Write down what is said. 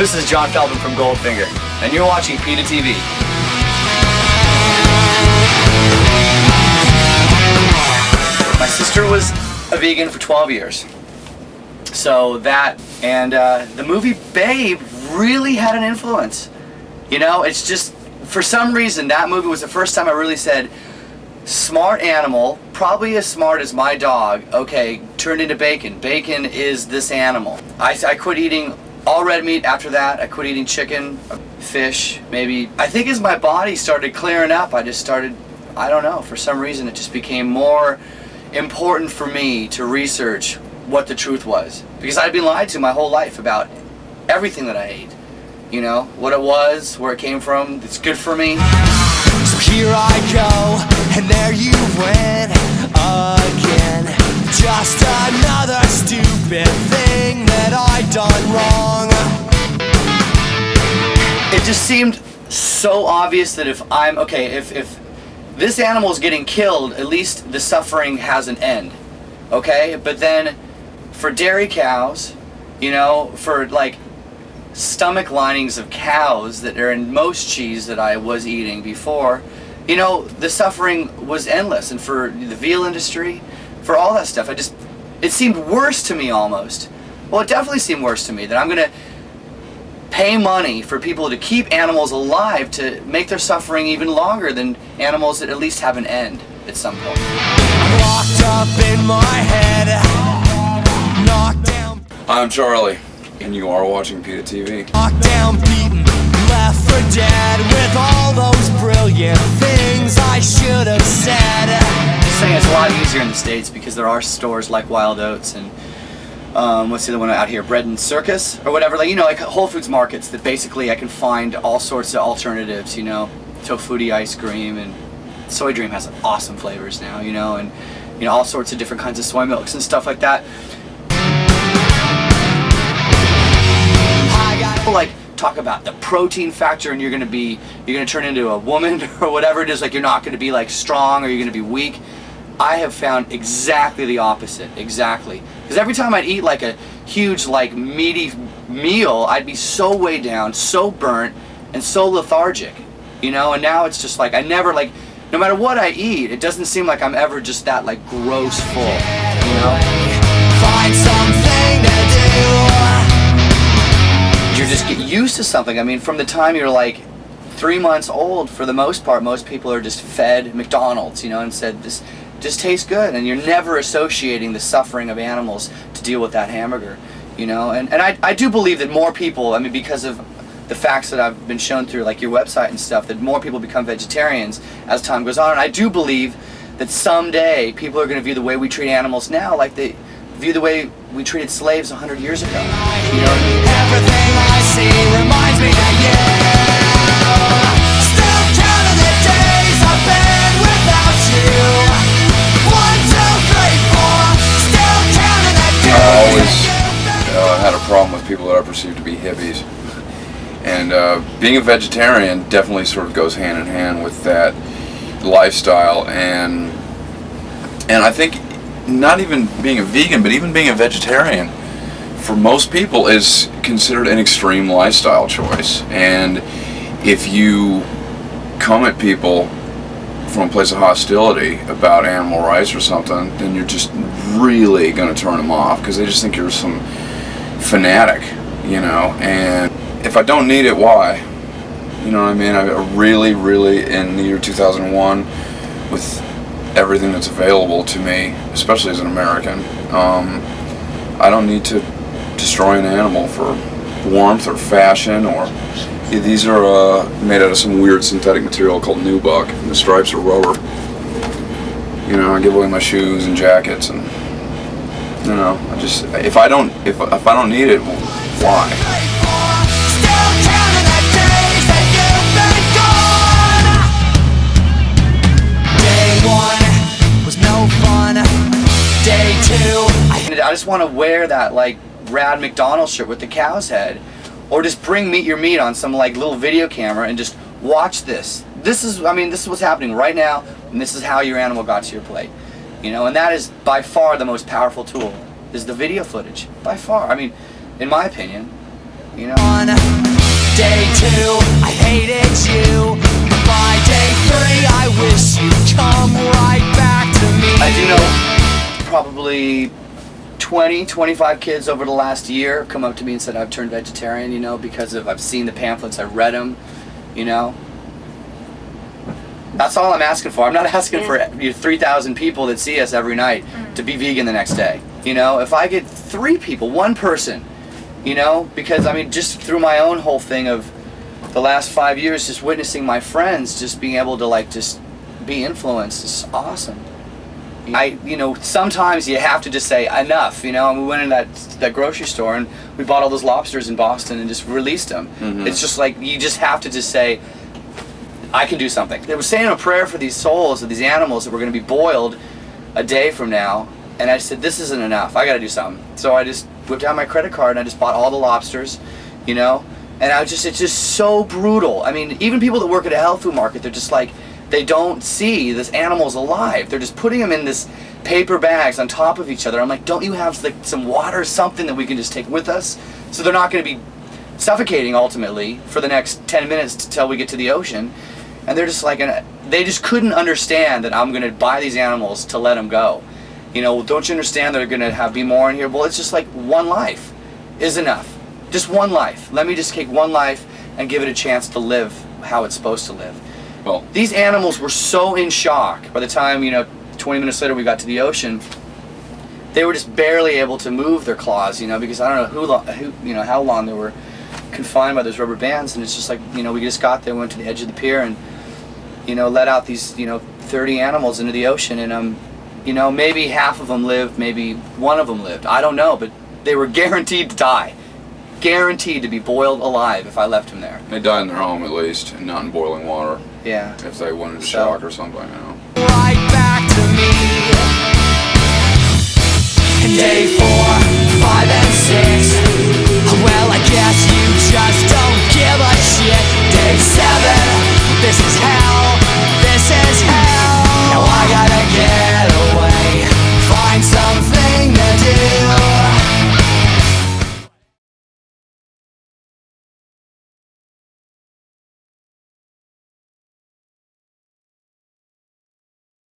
This is John Feldmann from Goldfinger, and you're watching PETA TV. My sister was a vegan for 12 years. So that, and the movie Babe really had an influence. You know, it's just, for some reason, that movie was the first time I really said, smart animal, probably as smart as my dog, okay, turned into bacon. Bacon is this animal. I quit eating all red meat after that. I quit eating chicken, fish, maybe. I think as my body started clearing up, I just started, I don't know, for some reason it just became more important for me to research what the truth was. Because I'd been lied to my whole life about everything that I ate. You know, what it was, where it came from, it's good for me. So here I go, and there you went again. Just another stupid thing that I done wrong. It just seemed so obvious that if I'm, okay, if this animal's getting killed, at least the suffering has an end. Okay? But then, for dairy cows, you know, for like stomach linings of cows that are in most cheese that I was eating before, you know, the suffering was endless. And for the veal industry, for all that stuff, it seemed worse to me almost. Well, it definitely seemed worse to me that I'm going to pay money for people to keep animals alive to make their suffering even longer than animals that at least have an end at some point. I'm locked up in my head, knocked down. I'm Charlie, and you are watching PETA TV. Knocked down, beaten, left for dead with all those brilliant things I should have said. Just saying, it's a lot easier in the States because there are stores like Wild Oats and what's the other one out here, Bread and Circus or whatever, like, you know, like Whole Foods markets that basically I can find all sorts of alternatives, you know, tofuti ice cream, and Soy Dream has awesome flavors now, you know, and you know, all sorts of different kinds of soy milks and stuff like that. People like talk about the protein factor and you're gonna turn into a woman or whatever it is, like you're not gonna be like strong or you're gonna be weak. I have found exactly the opposite, exactly. Because every time I'd eat like a huge, like meaty meal, I'd be so weighed down, so burnt, and so lethargic, you know. And now it's just like I never like, no matter what I eat, it doesn't seem like I'm ever just that like gross full, you know. Find something to do. You just get used to something. I mean, from the time you're like 3 months old, for the most part, most people are just fed McDonald's, you know, and said this just tastes good, and you're never associating the suffering of animals to deal with that hamburger, you know. And I do believe that more people, I mean, because of the facts that I've been shown through like your website and stuff, that more people become vegetarians as time goes on. And I do believe that someday people are going to view the way we treat animals now like they view the way we treated slaves 100 years ago, you know what I mean? Everything I see reminds me of you. Still counting the days I've been without you. 1, 2, 3, 4. Still counting the days. I always had a problem with people that I perceived to be hippies. And being a vegetarian definitely sort of goes hand in hand with that lifestyle. And I think not even being a vegan, but even being a vegetarian, for most people is considered an extreme lifestyle choice. And if you come at people from a place of hostility about animal rights or something, then you're just really going to turn them off because they just think you're some fanatic, you know. And if I don't need it, why? You know what I mean? I really, in the year 2001, with everything that's available to me, especially as an American, I don't need to destroy an animal for warmth or fashion. Or these are made out of some weird synthetic material called nubuck, and the stripes are rubber. You know, I give away my shoes and jackets, and you know, I just if I don't need it, why? I just want to wear that like rad McDonald's shirt with the cow's head, or just bring your meat on some like little video camera and just watch this. This is what's happening right now, and this is how your animal got to your plate, you know. And that is by far the most powerful tool, is the video footage, by far. I mean, in my opinion, you know. On day 2, I hated you. By day 3, I wish you'd come right back to me. I do know probably 20, 25 kids over the last year come up to me and said I've turned vegetarian, you know, because of I've seen the pamphlets, I've read them, you know. That's all I'm asking for. I'm not asking for 3,000 people that see us every night to be vegan the next day. You know, if I get 3 people, 1 person, you know, because I mean, just through my own whole thing of the last 5 years, just witnessing my friends just being able to like just be influenced is awesome. You know, sometimes you have to just say enough, you know, and we went in that grocery store and we bought all those lobsters in Boston and just released them. It's just like, you just have to just say, I can do something. They were saying a prayer for these souls of these animals that were going to be boiled a day from now, and I said, this isn't enough, I got to do something. So I just whipped out my credit card and I just bought all the lobsters, you know, and it's just so brutal. I mean, even people that work at a health food market, they're just like, they don't see this animals alive. They're just putting them in this paper bags on top of each other. I'm like, don't you have like some water, something that we can just take with us, so they're not going to be suffocating ultimately for the next 10 minutes until we get to the ocean. And they're just like, they just couldn't understand that I'm going to buy these animals to let them go. You know, don't you understand they're going to be more in here? Well, it's just like one life is enough. Just one life. Let me just take one life and give it a chance to live how it's supposed to live. Well, these animals were so in shock by the time, you know, 20 minutes later we got to the ocean. They were just barely able to move their claws, you know, because I don't know you know, how long they were confined by those rubber bands. And it's just like, you know, we just got there, went to the edge of the pier, and you know, let out these, you know, 30 animals into the ocean, and you know, maybe half of them lived, maybe one of them lived. I don't know, but they were guaranteed to die. Guaranteed to be boiled alive if I left them there. they died in their home at least, and not in boiling water. Yeah. If they wanted to shock or something, you know. Right back to me. Day 4, 5, and 6. Well, I guess